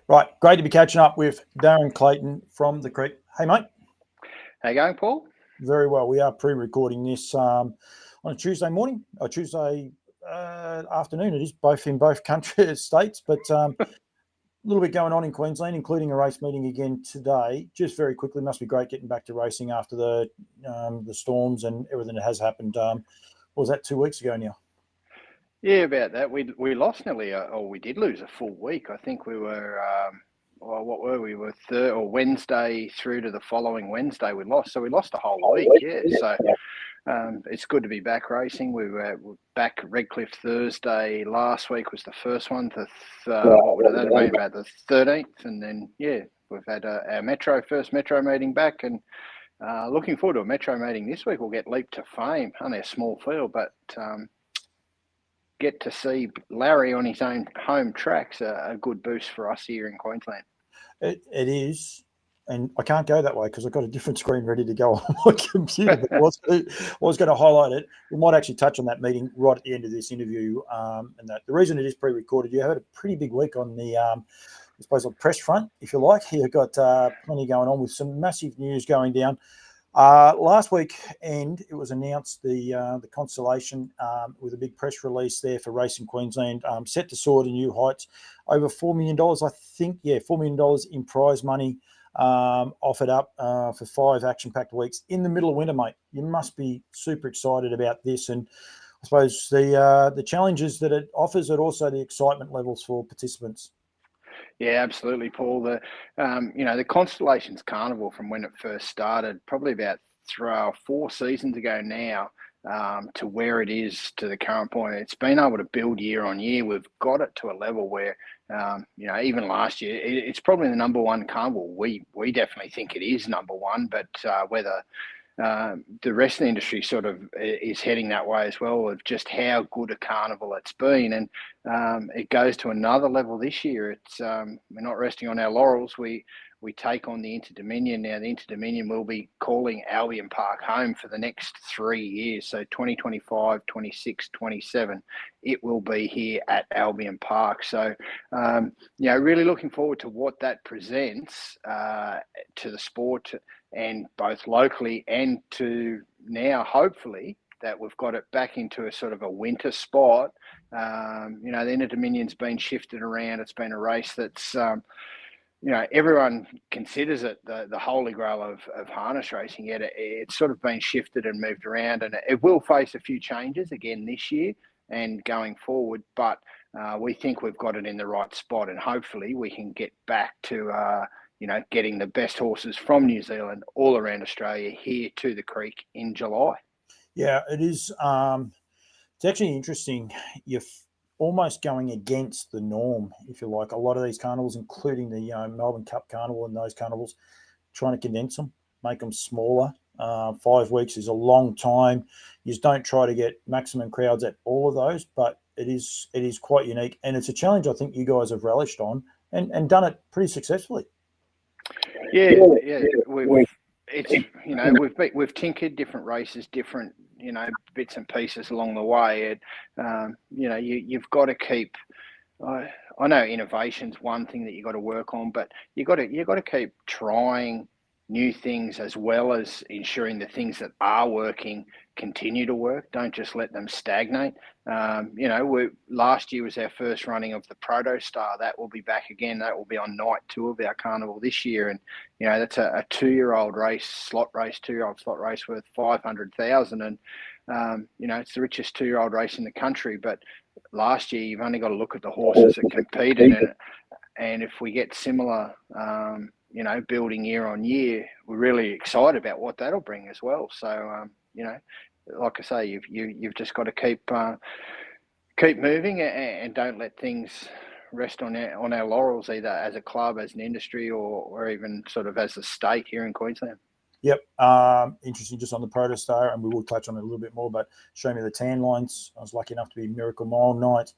Right, great to be catching up with Darren Clayton from the Creek. Hey, mate. How you going, Paul? Very well. We are pre-recording this on a Tuesday morning, or Tuesday afternoon. It is in both country states, but a little bit going on in Queensland, including a race meeting again today. Just very quickly, must be great getting back to racing after the storms and everything that has happened. What was that, 2 weeks ago now? Yeah, about that. We lost nearly, or we did lose a full week. I think we were, what were we? We were Wednesday through to the following Wednesday we lost. So we lost a whole week, yeah. So it's good to be back racing. We were back at Redcliffe Thursday. Last week was the first one. What would that have been, about the 13th? And then, yeah, we've had our first Metro meeting back, and looking forward to a Metro meeting this week. We'll get Leap to Fame. Only a small field, but get to see Larry on his own home tracks a good boost for us here in Queensland. It is, and I can't go that way because I've got a different screen ready to go on my computer. But I was going to highlight it. We might actually touch on that meeting right at the end of this interview. And that the reason it is pre-recorded, you had a pretty big week on the, I suppose, on press front, if you like. You've got plenty going on with some massive news going down. Last weekend, it was announced the Constellation with a big press release there for Racing Queensland, set to soar to new heights. Over $4 million, I think, $4 million in prize money offered up for 5 action-packed weeks in the middle of winter, mate. You must be super excited about this, and I suppose the challenges that it offers, and also the excitement levels for participants. Yeah, absolutely, Paul. The Constellations Carnival, from when it first started, probably about 4 seasons ago now, to where it is to the current point, it's been able to build year on year. We've got it to a level where, even last year, it's probably the number one carnival. We definitely think it is number one, but whether the rest of the industry sort of is heading that way as well, of just how good a carnival it's been. And it goes to another level this year. It's we're not resting on our laurels. We take on the Interdominion now. The Interdominion will be calling Albion Park home for the next 3 years. So 2025, 26, 27, it will be here at Albion Park. So, really looking forward to what that presents to the sport, and both locally and to now, hopefully, that we've got it back into a sort of a winter spot. The Interdominion's been shifted around. It's been a race that's, everyone considers it the holy grail of harness racing, yet it's sort of been shifted and moved around, and it will face a few changes again this year and going forward, but we think we've got it in the right spot, and hopefully we can get back to getting the best horses from New Zealand all around Australia here to the Creek in July. Yeah, it is. It's actually interesting. You're almost going against the norm, if you like. A lot of these carnivals, including the Melbourne Cup Carnival and those carnivals, trying to condense them, make them smaller. 5 weeks is a long time. You just don't try to get maximum crowds at all of those, but it is quite unique, and it's a challenge I think you guys have relished on and done it pretty successfully. Yeah. We've tinkered different races, different bits and pieces along the way. You've got to keep. I know innovation's one thing that you got to work on, but you got to keep trying new things, as well as ensuring the things that are working continue to work. Don't just let them stagnate. Last year was our first running of the Proto Star. That will be back again. That will be on night 2 of our carnival this year, and that's a 2-year-old race, slot race, 2-year-old slot race worth $500,000, and it's the richest 2-year-old race in the country. But last year, you've only got to look at the horses that competed in it, and if we get similar building year on year, we're really excited about what that'll bring as well. So, like I say, you've just got to keep moving, and don't let things rest on our laurels, either as a club, as an industry, or even sort of as a state here in Queensland. Yep. Interesting, just on the Protostar, and we will touch on it a little bit more, but show me the tan lines. I was lucky enough to be Miracle Mile night.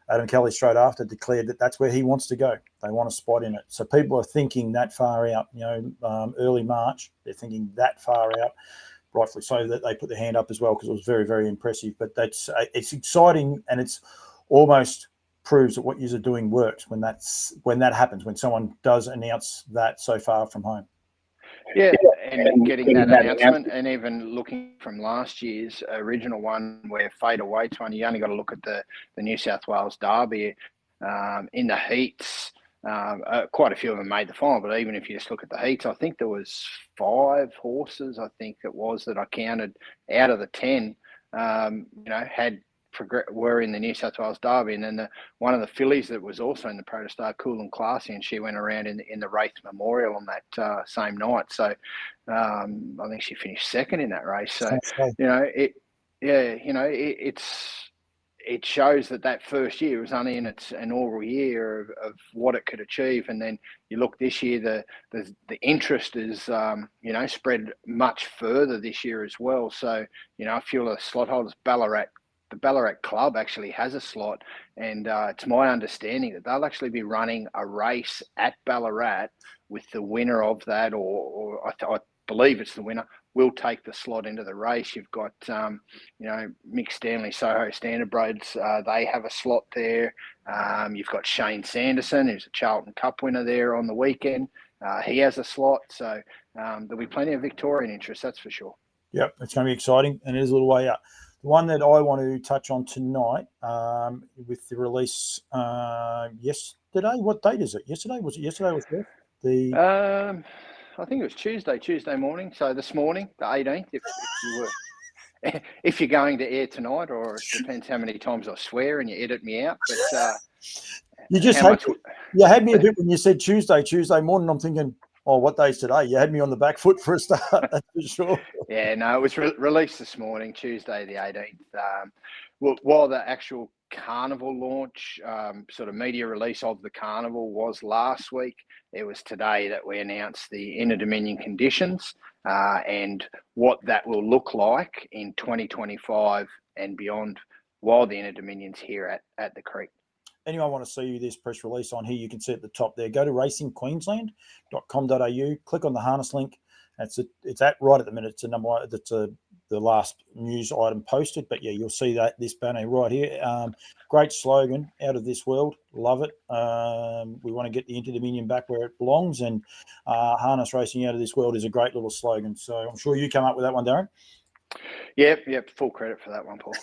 Adam Kelly straight after declared that that's where he wants to go. They want a spot in it. So people are thinking that far out, early March, they're thinking that far out, rightfully so, that they put their hand up as well, because it was very, very impressive. But it's exciting, and it's almost proves that what you're doing works when that happens, when someone does announce that so far from home. Yeah, and getting that announcement, and even looking from last year's original one where Fade Awaits one, you only got to look at the New South Wales Derby in the heats. Quite a few of them made the final, but even if you just look at the heats, I think there was 5 horses, I think it was, that I counted out of the 10, were in the New South Wales Derby, and then one of the fillies that was also in the Protestar, Cool and Classy, and she went around in the Wraith Memorial on that same night. So I think she finished second in that race. So it shows that first year was only in its inaugural year of what it could achieve, and then you look this year, the interest is spread much further this year as well. So a few of the slot holders, the Ballarat Club actually has a slot, and it's my understanding that they'll actually be running a race at Ballarat with the winner of that, or I believe it's the winner, will take the slot into the race. You've got, Mick Stanley, Soho Standardbroods, they have a slot there. You've got Shane Sanderson, who's a Charlton Cup winner there on the weekend. He has a slot, so there'll be plenty of Victorian interest, that's for sure. Yep, it's going to be exciting, and it is a little way up. The one that I want to touch on tonight, with the release yesterday. What date is it? Yesterday? Was it yesterday? Was it I think it was Tuesday morning. So this morning, the 18th, if you're going to air tonight, or it depends how many times I swear and you edit me out. But you just you had me a bit when you said Tuesday morning. I'm thinking, oh, what day is today? You had me on the back foot for a start, that's for sure. Yeah, no, it was released this morning, Tuesday the 18th. While the actual carnival launch, sort of media release of the carnival was last week, it was today that we announced the Interdominion conditions and what that will look like in 2025 and beyond while the Interdominion's here at the Creek. Anyone want to see this press release on here, you can see at the top there. Go to racingqueensland.com.au, click on the harness link. It's at right at the minute. It's the last news item posted. But yeah, you'll see this banner right here. Great slogan, out of this world. Love it. We want to get the Interdominion back where it belongs, and harness racing out of this world is a great little slogan. So I'm sure you come up with that one, Darren. Yep. Full credit for that one, Paul.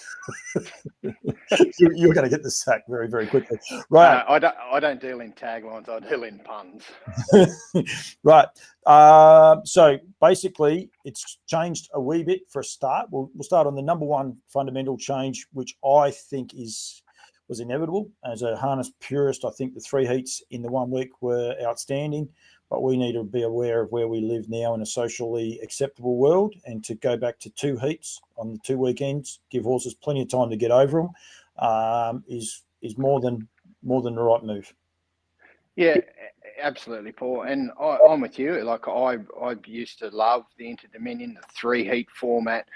You're going to get the sack very, very quickly, right? I don't deal in taglines. I deal in puns. Right. So basically, it's changed a wee bit for a start. We'll start on the number one fundamental change, which I think was inevitable. As a harness purist, I think the 3 heats in the 1 week were outstanding. But we need to be aware of where we live now in a socially acceptable world, and to go back to 2 heats on the 2 weekends, give horses plenty of time to get over them, is more than the right move. Yeah, absolutely, Paul. And I'm with you. Like I used to love the Interdominion, the 3 heat format.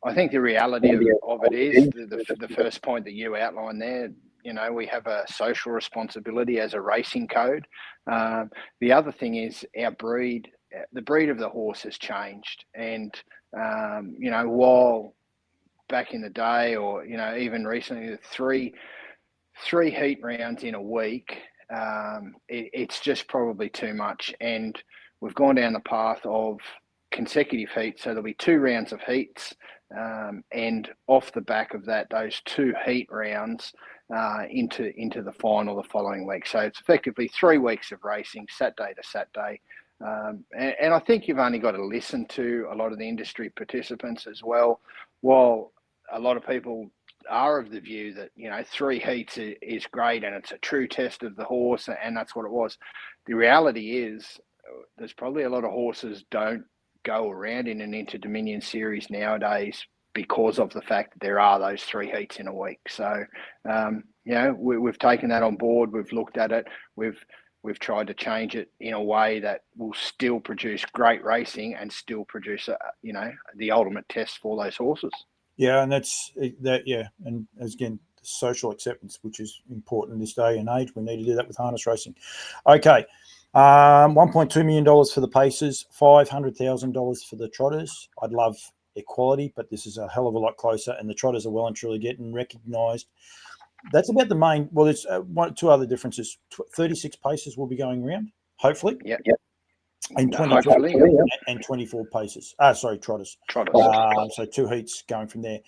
I think the reality of it is the first point that you outlined there. We have a social responsibility as a racing code. The other thing is the breed of the horse has changed. And, while back in the day, or, even recently, the three heat rounds in a week, it's just probably too much. And we've gone down the path of consecutive heats. So there'll be 2 rounds of heats. And off the back of that, those 2 heat rounds into the final the following week. So it's effectively 3 weeks of racing, Saturday to Saturday. And I think you've only got to listen to a lot of the industry participants as well. While a lot of people are of the view that, 3 heats is great and it's a true test of the horse, and that's what it was. The reality is there's probably a lot of horses don't go around in an Interdominion series nowadays because of the fact that there are those 3 heats in a week. So, we've taken that on board. We've looked at it. We've tried to change it in a way that will still produce great racing and still produce, the ultimate test for those horses. Yeah, and that's that. Yeah, and again, social acceptance, which is important in this day and age. We need to do that with harness racing. Okay. $1.2 million for the Pacers, $500,000 for the Trotters. I'd love equality, but this is a hell of a lot closer, and the Trotters are well and truly getting recognised that's about the main. Well, there's two other differences. 36 paces will be going around, hopefully. Yep. And Hopefully, and 24 paces. Sorry, trotters. So 2 heats going from there.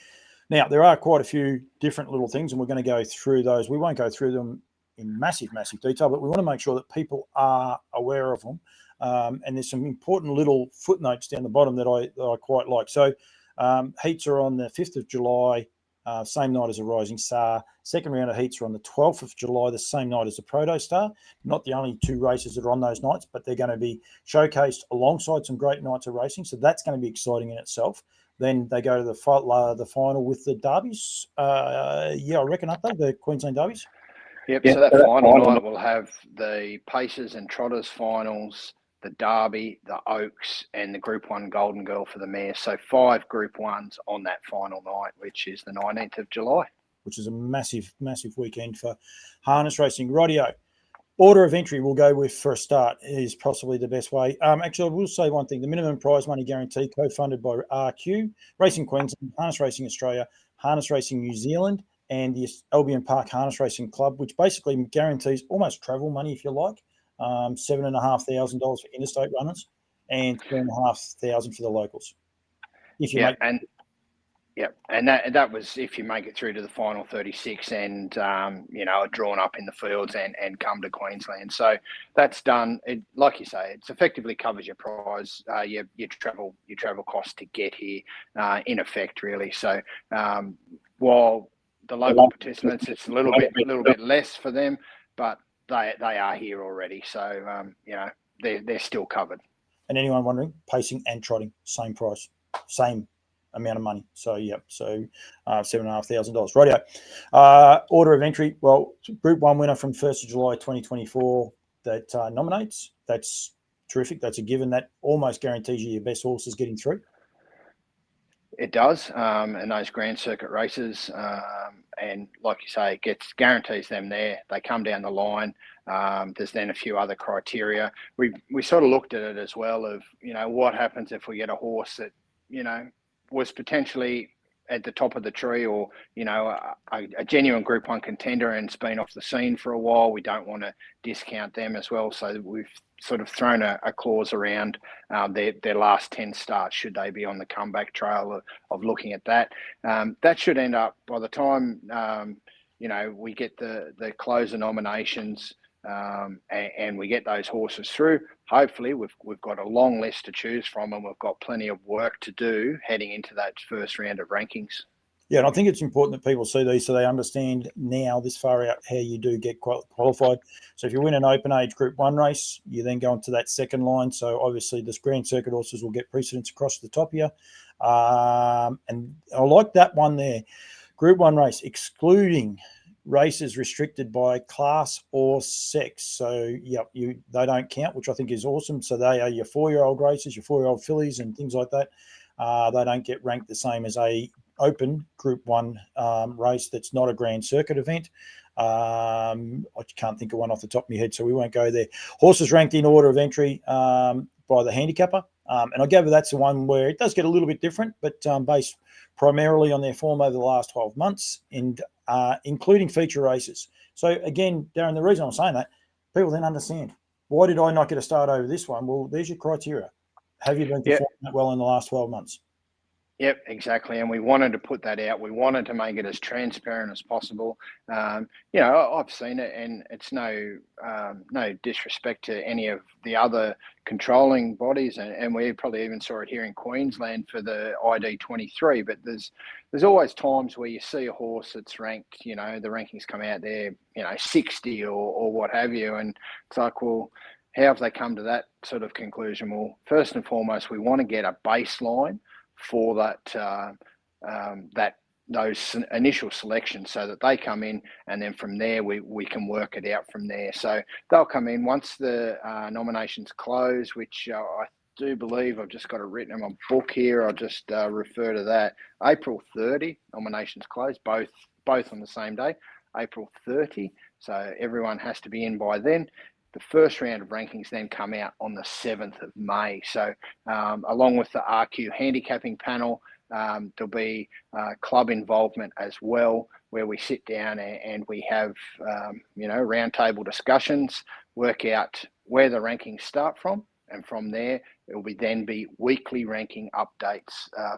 Now, there are quite a few different little things, and we're going to go through those. We won't go through them in massive detail, but we want to make sure that people are aware of them. And there's some important little footnotes down the bottom that I quite like. So heats are on the 5th of July, same night as a Rising Star. Second round of heats are on the 12th of July, the same night as the Proto Star. Not the only 2 races that are on those nights, but they're going to be showcased alongside some great nights of racing. So that's going to be exciting in itself. Then they go to the final with the derbies. I reckon, aren't they, the Queensland derbies? Yep. So that final night will have the Pacers and Trotters finals, the Derby, the Oaks, and the Group 1 Golden Girl for the Mare. So 5 Group 1s on that final night, which is the 19th of July. Which is a massive weekend for harness racing. Rightio. Order of entry we'll go with for a start is possibly the best way. Actually, I will say one thing. The minimum prize money guarantee, co-funded by RQ, Racing Queensland, Harness Racing Australia, Harness Racing New Zealand, and the Albion Park Harness Racing Club, which basically guarantees almost travel money, if you like, $7,500 for interstate runners and $3,500 for the locals. If you make and that was if you make it through to the final 36 and are drawn up in the fields and come to Queensland. So that's done. It, like you say, it's effectively covers your prize, your travel costs to get here, in effect, really. So while the local participants, it's a little bit less for them, but they are here already. So they're still covered. And anyone wondering, pacing and trotting, same price, same amount of money. So $7,500. Rightio. Order of entry. Well, Group 1 winner from 1st of July 2024 that nominates. That's terrific. That's a given. That almost guarantees you your best horses getting through. It does, and those Grand Circuit races, and like you say, it guarantees them there. They come down the line. There's then a few other criteria. We sort of looked at it as well of what happens if we get a horse that was potentially at the top of the tree, or a genuine Group 1 contender and it's been off the scene for a while. We don't want to discount them as well, so we've sort of thrown a clause around their last 10 starts should they be on the comeback trail of looking at that. That should end up by the time we get the closer nominations and we get those horses through. Hopefully we've got a long list to choose from, and we've got plenty of work to do heading into that first round of rankings. Yeah, and I think it's important that people see these so they understand now this far out how you do get qualified. So if you win an open age Group 1 race, you then go into that second line. So obviously this Grand Circuit horses will get precedence across the top here. And I like that one there. Group 1 race, excluding races restricted by class or sex. So they don't count, which I think is awesome. So they are your 4-year-old races, your 4-year-old fillies and things like that. They don't get ranked the same as a open Group 1 race that's not a Grand Circuit event. I can't think of one off the top of my head, so we won't go there. Horses ranked in order of entry by the handicapper. And I gather that's the one where it does get a little bit different, but based primarily on their form over the last 12 months and including feature races. So again, Darren, the reason I'm saying that, people then understand, why did I not get a start over this one? Well, there's your criteria. Have you been performing well in the last 12 months? Yep, exactly. And we wanted to put that out. We wanted to make it as transparent as possible. I've seen it, and it's no disrespect to any of the other controlling bodies, and we probably even saw it here in Queensland for the ID23. But there's always times where you see a horse that's ranked, the rankings come out there, 60 or what have you, and it's like, well, how have they come to that sort of conclusion? Well, first and foremost, we want to get a baseline for those initial selections so that they come in, and then from there we can work it out from there. So they'll come in once the nominations close, which I do believe I've just got it written in my book here. I'll just refer to that. April 30, nominations close, both on the same day, April 30. So everyone has to be in by then. The first round of rankings then come out on the 7th of May. So along with the RQ handicapping panel, There'll be club involvement as well, where we sit down and we have, roundtable discussions, work out where the rankings start from. And from there, it will then be weekly ranking updates.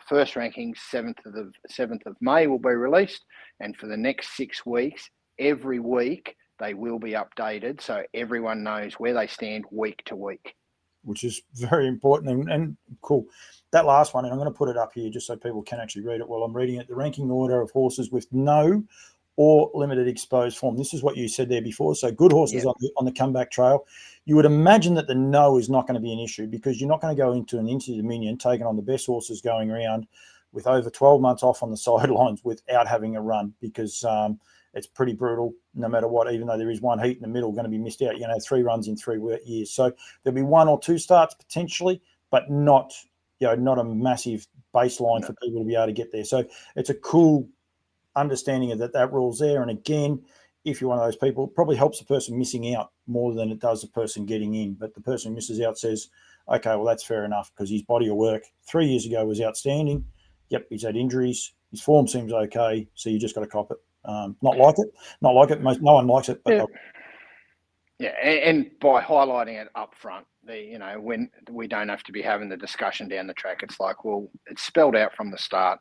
First rankings, 7th of May will be released. And for the next 6 weeks, every week, they will be updated. So everyone knows where they stand week to week. Which is very important and cool. That last one, and I'm going to put it up here just so people can actually read it while I'm reading it. The ranking order of horses with no or limited exposed form. This is what you said there before. So good horses on the comeback trail. You would imagine that the no is not going to be an issue because you're not going to go into an Interdominion taking on the best horses going around with over 12 months off on the sidelines without having a run because it's pretty brutal no matter what, even though there is one heat in the middle going to be missed out. You're going to have 3 runs in 3 years. So there'll be 1 or 2 starts potentially, but not a massive baseline for people to be able to get there. So it's a cool understanding of that rule's there. And again, if you're one of those people, it probably helps the person missing out more than it does the person getting in. But the person who misses out says, okay, well, that's fair enough because his body of work 3 years ago was outstanding. Yep, he's had injuries. His form seems okay. So you just got to cop it. Not like it. No one likes it. But and by highlighting it up front, when we don't have to be having the discussion down the track, it's like, well, it's spelled out from the start.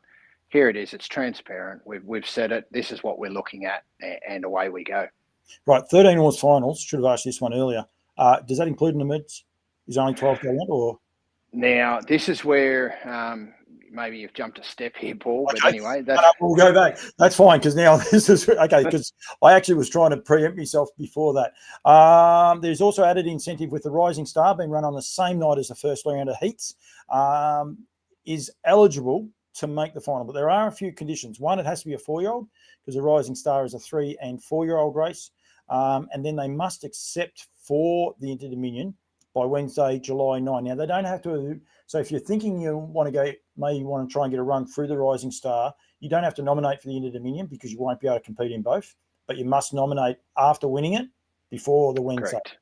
Here it is. It's transparent. We've said it. This is what we're looking at, and away we go. Right, 13 horse finals. Should have asked this one earlier. Does that include an emergency? Is only 12 go around, or? Now, this is where maybe you've jumped a step here, Paul. Okay. But anyway, we'll go back. That's fine because now this is okay. Because I actually was trying to preempt myself before that. There's also added incentive with the Rising Star being run on the same night as the first round of heats. Is eligible to make the final, but there are a few conditions. One, it has to be a 4-year-old because the Rising Star is a 3 and 4-year-old race, and then they must accept for the Interdominion by Wednesday, July 9. Now they don't have to. So if you're thinking you want to go, maybe you want to try and get a run through the Rising Star, you don't have to nominate for the Interdominion because you won't be able to compete in both. But you must nominate after winning it before the Wednesday. Correct.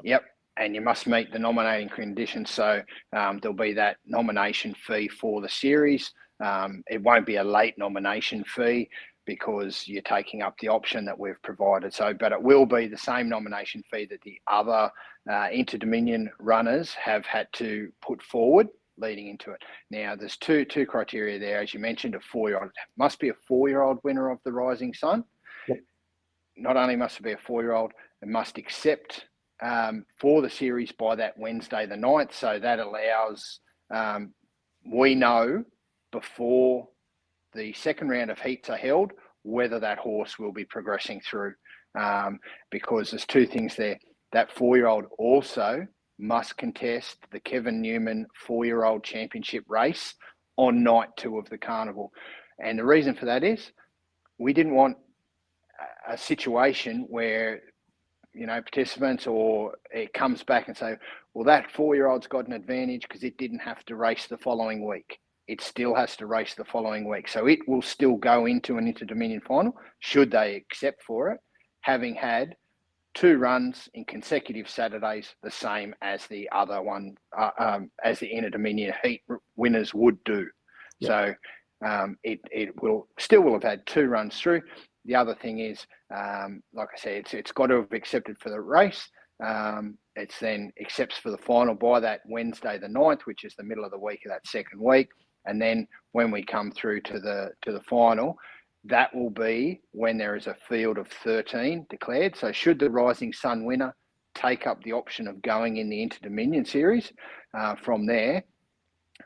Yep. And you must meet the nominating conditions. So there'll be that nomination fee for the series. It won't be a late nomination fee because you're taking up the option that we've provided. So, but it will be the same nomination fee that the other Interdominion runners have had to put forward leading into it. Now, there's two criteria there. As you mentioned, a 4-year-old. Must be a 4-year-old winner of the Rising Sun. Yep. Not only must it be a 4-year-old, it must accept for the series by that Wednesday the 9th. So that allows, we know before the second round of heats are held, whether that horse will be progressing through, because there's 2 things there. That 4-year-old also must contest the Kevin Newman 4-year-old championship race on night 2 of the carnival. And the reason for that is we didn't want a situation where participants or it comes back and say, well, that 4-year-old's got an advantage because it didn't have to race the following week. It still has to race the following week. So it will still go into an Interdominion final, should they accept for it, having had 2 runs in consecutive Saturdays, the same as the other one, as the Interdominion heat winners would do. Yep. So it will have had 2 runs through. The other thing is, like I said, it's got to have accepted for the race. It's then accepts for the final by that Wednesday the 9th, which is the middle of the week of that second week. And then when we come through to the final, that will be when there is a field of 13 declared. So should the Rising Sun winner take up the option of going in the Interdominion series, from there,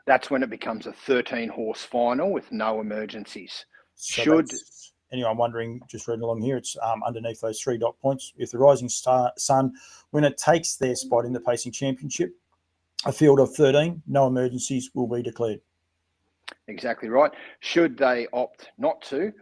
that's when it becomes a 13-horse final with no emergencies. So anyone wondering, just reading along here, it's underneath those 3 dot points. If the Rising Sun winner takes their spot in the pacing championship, a field of 13, no emergencies will be declared. Exactly right. Should they opt not to,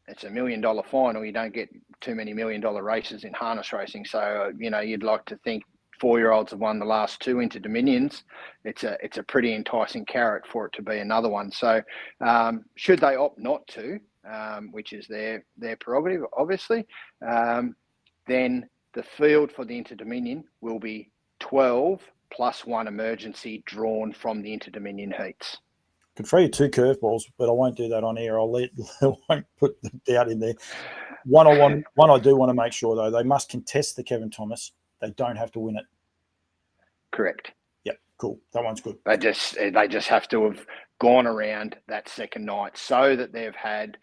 it's $1 million final. You don't get too many $1 million races in harness racing. So, you'd like to think 4-year-olds have won the last 2 Interdominions. It's a pretty enticing carrot for it to be another one. So should they opt not to, which is their prerogative, obviously, then the field for the Interdominion will be 12 plus 1 emergency drawn from the Interdominion heats. could throw you 2 curveballs, but I won't do that on air. I won't put the doubt in there. One I do want to make sure, though, they must contest the Kevin Thomas. They don't have to win it. Correct. Yep, cool. That one's good. They just have to have gone around that second night so that they've had,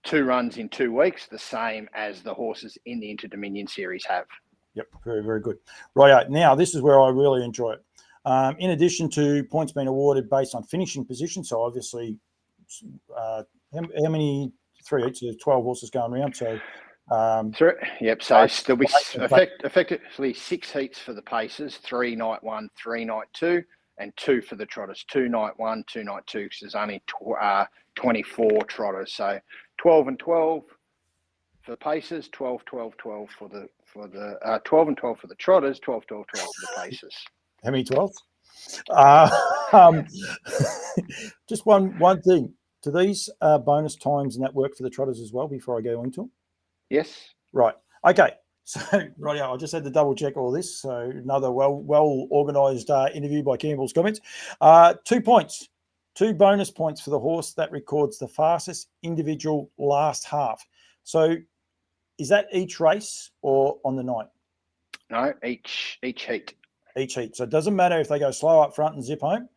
2 runs in 2 weeks, the same as the horses in the Interdominion series have. Yep, very, very good. Right, now this is where I really enjoy it. In addition to points being awarded based on finishing position, so obviously, how many 3 heats? There's 12 horses going around, so. Yep. So there'll be effectively 6 heats for the paces: 3 night 1, 3 night 2, and 2 for the trotters. 2 night 1, 2 night 2, because there's only 24 trotters. So 12 and 12 for the paces, 12, 12, 12 for the 12 and 12 for the trotters, 12, 12, 12 for the paces. How many 12s? Just one thing. Do these bonus times and that work for the trotters as well before I go into them? Yes. Right. Okay. So, right, I just had to double check all this. So, another well organised interview by Campbell's comments. 2 points, 2 bonus points for the horse that records the fastest individual last half. So, is that each race or on the night? No, each heat. Each heat. So, it doesn't matter if they go slow up front and zip home.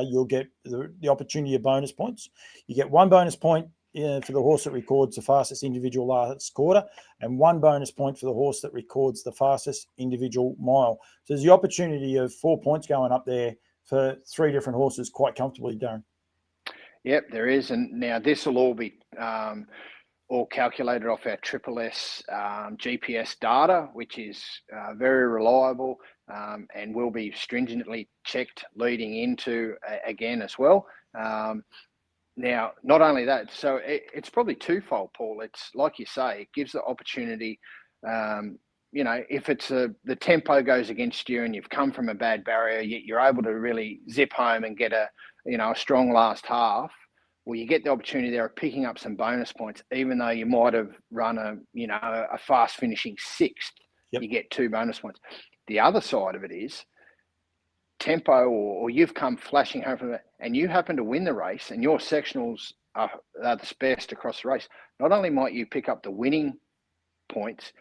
You'll get the opportunity of bonus points. You get 1 bonus point for the horse that records the fastest individual last quarter, and 1 bonus point for the horse that records the fastest individual mile. So there's the opportunity of 4 points going up there for 3 different horses quite comfortably, Darren. Yep, there is. And now this will all be all calculated off our Triple S GPS data, which is very reliable and will be stringently checked leading into again as well. Now, not only that, so it's probably twofold, Paul. It's like you say, it gives the opportunity, if it's the tempo goes against you and you've come from a bad barrier, you're able to really zip home and get a strong last half. Well, you get the opportunity there of picking up some bonus points, even though you might have run a fast finishing 6th. Yep. You get 2 bonus points. The other side of it is tempo, or you've come flashing home from it and you happen to win the race and your sectionals are the best across the race. Not only might you pick up the winning points,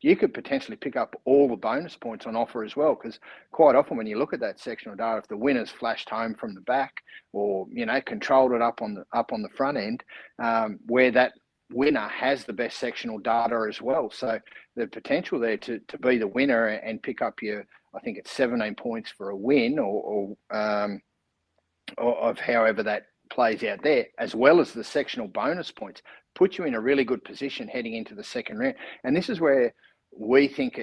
you could potentially pick up all the bonus points on offer as well, because quite often when you look at that sectional data, if the winner's flashed home from the back or controlled it up on the front end, where that winner has the best sectional data as well. So the potential there to be the winner and pick up your, I think it's 17 points for a win, or of however that plays out there, as well as the sectional bonus points, put you in a really good position heading into the second round. And this is where we think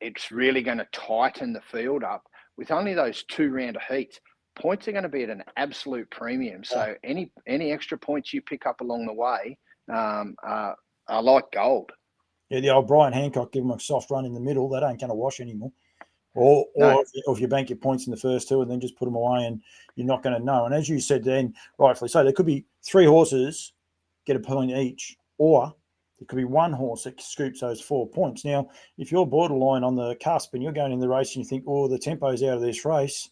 it's really going to tighten the field up. With only those 2 round of heats, points are going to be at an absolute premium. So any extra points you pick up along the way are like gold. Yeah, the old Brian Hancock, give them a soft run in the middle. That ain't going to wash anymore. Or if you bank your points in the first 2 and then just put them away, and you're not going to know. And as you said then, rightfully so, there could be 3 horses get a point each, or there could be 1 horse that scoops those 4 points. Now, if you're borderline on the cusp and you're going in the race and you think, the tempo's out of this race,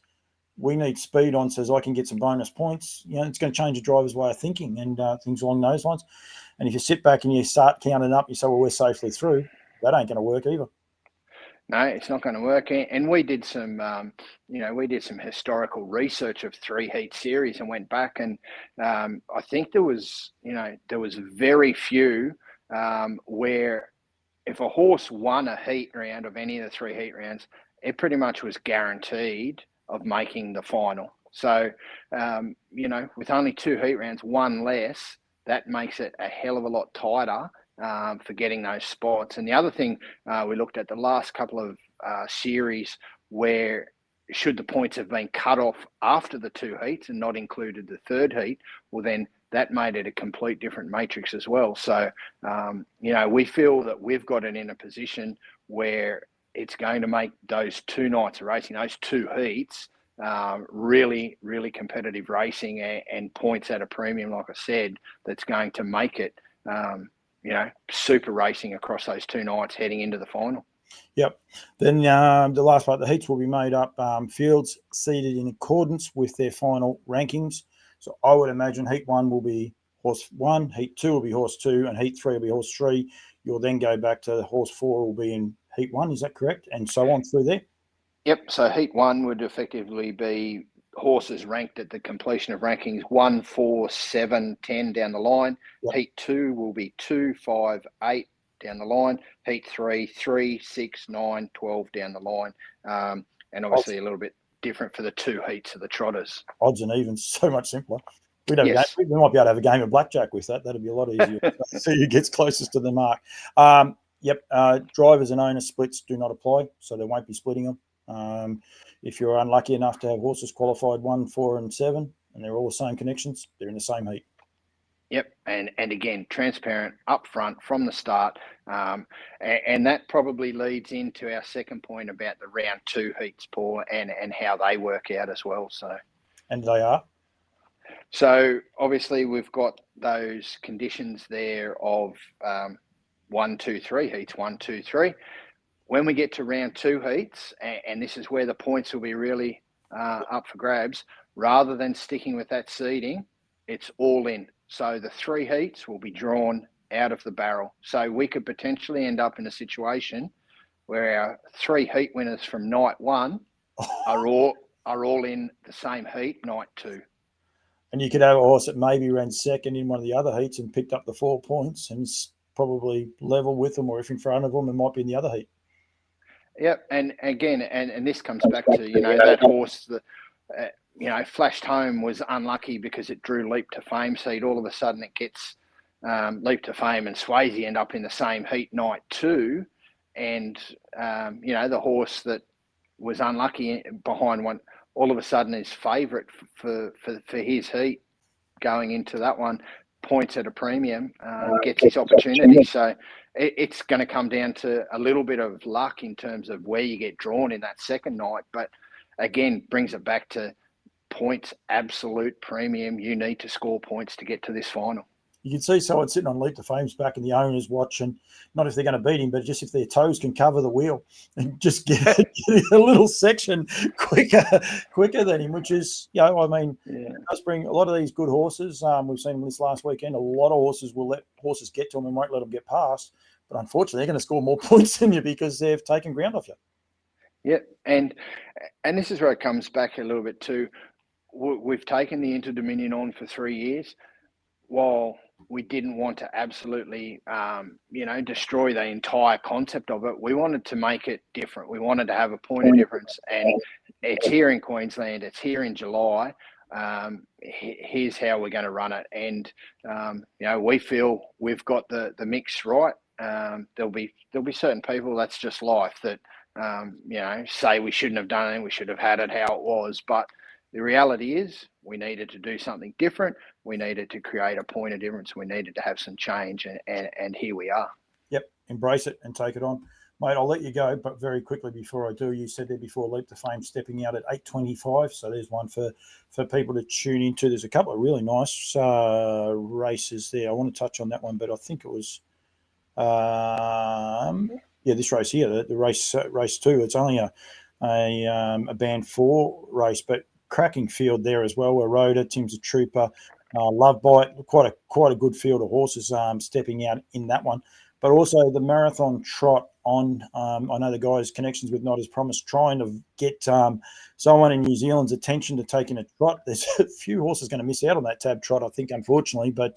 we need speed on says I can get some bonus points, it's going to change the driver's way of thinking and things along those lines. And if you sit back and you start counting up, you say, well, we're safely through, that ain't going to work either. No, it's not going to work. And we did some, historical research of 3 heat series and went back, and I think there was very few where if a horse won a heat round of any of the 3 heat rounds, it pretty much was guaranteed of making the final. So, with only 2 heat rounds, 1 less, that makes it a hell of a lot tighter for getting those spots. And the other thing we looked at the last couple of series, where should the points have been cut off after the 2 heats and not included the 3rd heat, well, then that made it a complete different matrix as well. So, we feel that we've got it in a position where it's going to make those 2 nights of racing, those 2 heats, really, really competitive racing and points at a premium, like I said, that's going to make it, super racing across those 2 nights heading into the final. Yep. Then the last part, the heats will be made up fields seeded in accordance with their final rankings. So I would imagine heat 1 will be horse 1, heat 2 will be horse 2, and heat 3 will be horse 3. You'll then go back to horse 4 will be in heat 1. Is that correct? And so on through there? Yep. So heat 1 would effectively be horses ranked at the completion of rankings 1, 4, 7, 10 down the line. Yep. Heat 2 will be 2, 5, 8 down the line. Heat 3, 3, 6, 9, 12 down the line. And obviously a little bit different for the 2 heats of the trotters. Odds and evens, so much simpler. We'd have Yes. a game. We might be able to have a game of blackjack with that. That'd be a lot easier. See who gets closest to the mark. Yep. Drivers and owner splits do not apply, so they won't be splitting them. If you're unlucky enough to have horses qualified 1, 4, and 7, and they're all the same connections, they're in the same heat. Yep, and again, transparent up front from the start, and that probably leads into our second point about the round 2 heats, Paul, and how they work out as well. And they are. So obviously we've got those conditions there of 1, 2, 3 heats, 1, 2, 3. When we get to round 2 heats, and this is where the points will be really up for grabs, rather than sticking with that seeding, it's all in. So the 3 heats will be drawn out of the barrel. So we could potentially end up in a situation where our 3 heat winners from night 1 are all in the same heat night 2. And you could have a horse that maybe ran second in one of the other heats and picked up the 4 points and probably level with them, or if in front of them, it might be in the other heat. Yep, and again, and this comes back to that horse that flashed home was unlucky because it drew Leap to Fame seed. All of a sudden, it gets Leap to Fame and Swayze end up in the same heat night 2, and the horse that was unlucky behind one, all of a sudden is favourite for his heat going into that one, points at a premium, gets his opportunity. So it's going to come down to a little bit of luck in terms of where you get drawn in that second night. But again, brings it back to points, absolute premium. You need to score points to get to this final. You can see someone sitting on Leap to Fame's back and the owners watching, not if they're going to beat him, but just if their toes can cover the wheel and just get a little section quicker than him, which is, it does bring a lot of these good horses. We've seen them this last weekend. A lot of horses will let horses get to them and won't let them get past. But unfortunately, they're going to score more points than you because they've taken ground off you. Yeah, and this is where it comes back a little bit too. We've taken the Interdominion on for 3 years. While we didn't want to absolutely, destroy the entire concept of it, we wanted to make it different. We wanted to have a point of difference, and it's here in Queensland. It's here in July. Here's how we're going to run it, and we feel we've got the mix right. There'll be certain people, that's just life, that say we shouldn't have done it, we should have had it how it was, but the reality is we needed to do something different. We needed to create a point of difference. We needed to have some change, and here we are. Yep, embrace it and take it on. Mate, I'll let you go, but very quickly before I do, you said there before Leap to Fame stepping out at 8:25, so there's one for people to tune into. There's a couple of really nice races there. I want to touch on that one, but I think it was this race here, the race 2. It's only a band 4 race, but cracking field there as well. Where Rhoda, Tim's a Trooper, Love Bite, quite a good field of horses stepping out in that one. But also the marathon trot on. I know the guys' connections with Not As Promised, trying to get someone in New Zealand's attention to taking a trot. There's a few horses going to miss out on that tab trot, I think, unfortunately. But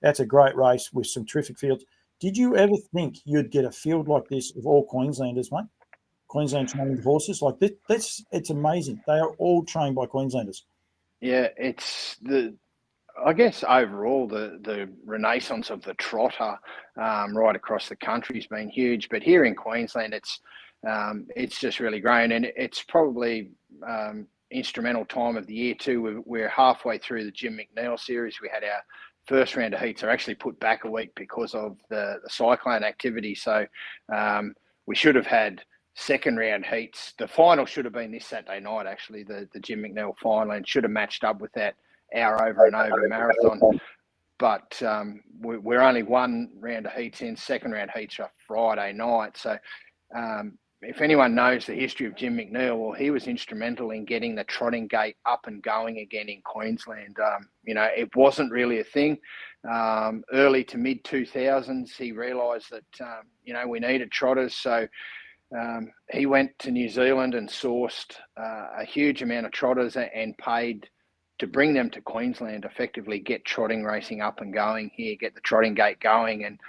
that's a great race with some terrific fields. Did you ever think you'd get a field like this of all Queenslanders, mate? Queensland trained horses like this. It's amazing. They are all trained by Queenslanders. Yeah, it's I guess overall the renaissance of the trotter right across the country has been huge, but here in Queensland it's just really grown, and it's probably instrumental time of the year too. We're halfway through the Jim McNeil series. We had our first round of heats are actually put back a week because of the cyclone activity. So we should have had second round heats. The final should have been this Saturday night, actually, the Jim McNeil final, and should have matched up with that hour over and over marathon. But we're only one round of heats in. Second round heats are Friday night. So if anyone knows the history of Jim McNeil, well, he was instrumental in getting the trotting gate up and going again in Queensland. It wasn't really a thing. Early to mid 2000s, he realised that, we needed trotters. So he went to New Zealand and sourced a huge amount of trotters and paid to bring them to Queensland, effectively get trotting racing up and going here, get the trotting gate going. And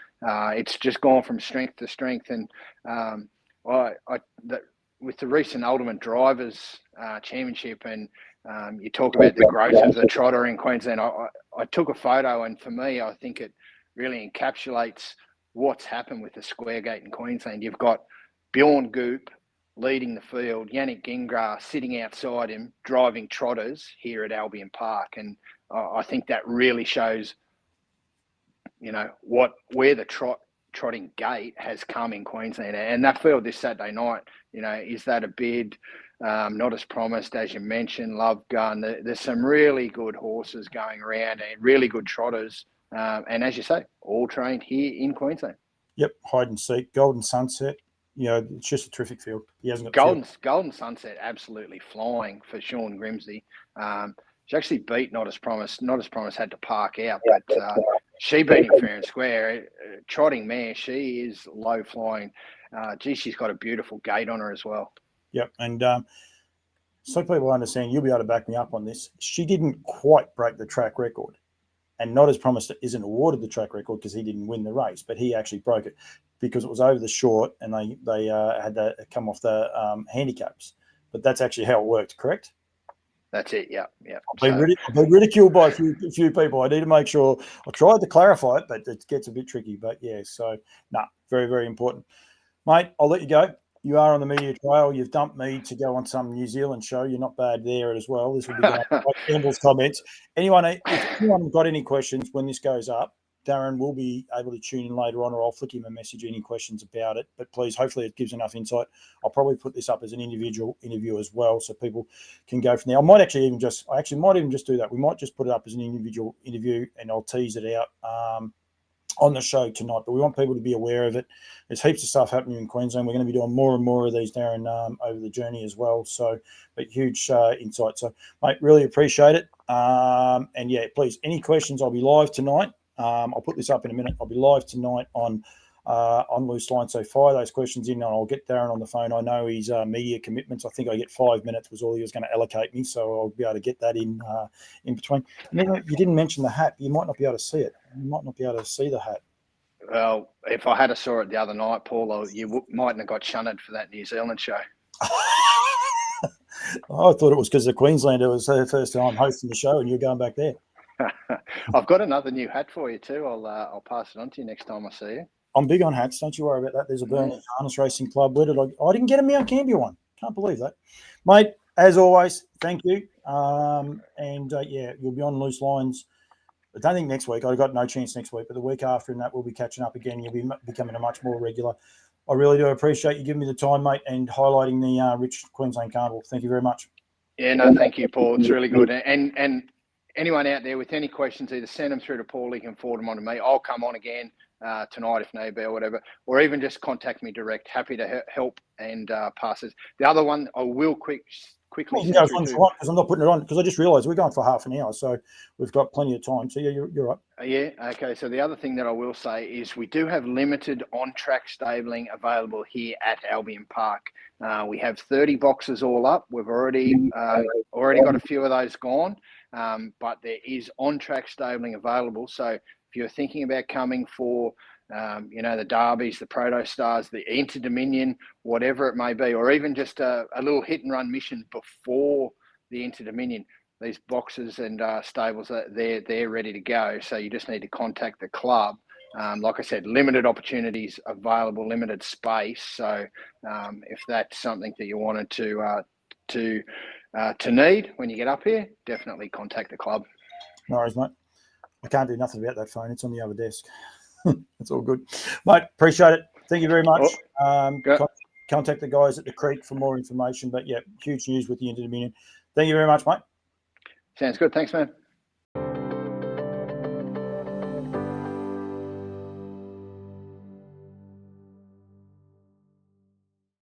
it's just gone from strength to strength. And with the recent Ultimate Drivers Championship, and you talk about the growth of the trotter in Queensland, I took a photo, and for me, I think it really encapsulates what's happened with the square gate in Queensland. You've got Bjorn Goop leading the field, Yannick Gingras sitting outside him, driving trotters here at Albion Park. And I think that really shows, where the trotting gate has come in Queensland. And that field this Saturday night, is that a bid? Not as promised, as you mentioned, Love Gun. There's some really good horses going around and really good trotters. And as you say, all trained here in Queensland. Yep, hide and seek, Golden Sunset. It's just a terrific field. He hasn't got Golden Sunset absolutely flying for Sean Grimsey. She actually beat Not As Promised. Not As Promised had to park out, but she beat him fair and square. Trotting mare, she is low flying. She's got a beautiful gait on her as well. Yep, and so people understand, you'll be able to back me up on this. She didn't quite break the track record, and Not As Promised isn't awarded the track record because he didn't win the race, but he actually broke it because it was over the short, and they had to come off the handicaps. But that's actually how it worked, correct? That's it. Yeah. I've been ridiculed by a few people. I need to make sure. I tried to clarify it, but it gets a bit tricky. But yeah, so very, very important, mate. I'll let you go. You are on the media trail. You've dumped me to go on some New Zealand show. You're not bad there as well. This will be going like Campbell's comments. If anyone got any questions when this goes up, Darren will be able to tune in later on, or I'll flick him a message, any questions about it. But please, hopefully it gives enough insight. I'll probably put this up as an individual interview as well, so people can go from there. I might even just do that. We might just put it up as an individual interview, and I'll tease it out on the show tonight. But we want people to be aware of it. There's heaps of stuff happening in Queensland. We're going to be doing more and more of these, Darren, over the journey as well. So, but huge insight. So, mate, really appreciate it. And yeah, please, any questions? I'll be live tonight. I'll put this up in a minute. I'll be live tonight on Loose Line. So fire those questions in, and I'll get Darren on the phone. I know his media commitments. I think I get 5 minutes was all he was going to allocate me, so I'll be able to get that in between. And then you didn't mention the hat. You might not be able to see it. You might not be able to see the hat. Well, if I had saw it the other night, Paul, you mightn't have got shunted for that New Zealand show. I thought it was because the Queenslander was her first time hosting the show, and you're going back there. I've got another new hat for you too. I'll pass it on to you next time I see you. I'm big on hats. Don't you worry about that. There's a Burnie Harness Racing Club. Where did I didn't get a Mount Gambier one. Can't believe that, mate. As always, thank you. Yeah, you'll be on Loose Lines. I don't think next week. I've got no chance next week, but the week after, and that we'll be catching up again. You'll be becoming a much more regular. I really do appreciate you giving me the time, mate, and highlighting the rich Queensland Carnival. Thank you very much. Yeah, no, thank you, Paul. It's really good. And anyone out there with any questions, either send them through to Paul. He can forward them on to me. I'll come on again tonight if need be or whatever, or even just contact me direct. Happy to help and pass it. The other one I will quickly. Well, you know, because I'm not putting it on because I just realised we're going for half an hour, so we've got plenty of time. So yeah, you're right. Yeah. Okay. So the other thing that I will say is we do have limited on-track stabling available here at Albion Park. We have 30 boxes all up. We've already got a few of those gone, but there is on-track stabling available. So if you're thinking about coming for the derbies, the Proto Stars, the Interdominion, whatever it may be, or even just a little hit and run mission before the Interdominion, these boxes and stables, they're ready to go. So you just need to contact the club. Like I said, limited opportunities available, limited space. So if that's something that you wanted to need when you get up here, definitely contact the club. No worries, mate. I can't do nothing about that phone. It's on the other desk. It's all good, mate. Appreciate it. Thank you very much. Contact the guys at the Creek for more information. But yeah, huge news with the Interdominion. Thank you very much, mate. Sounds good. Thanks, man.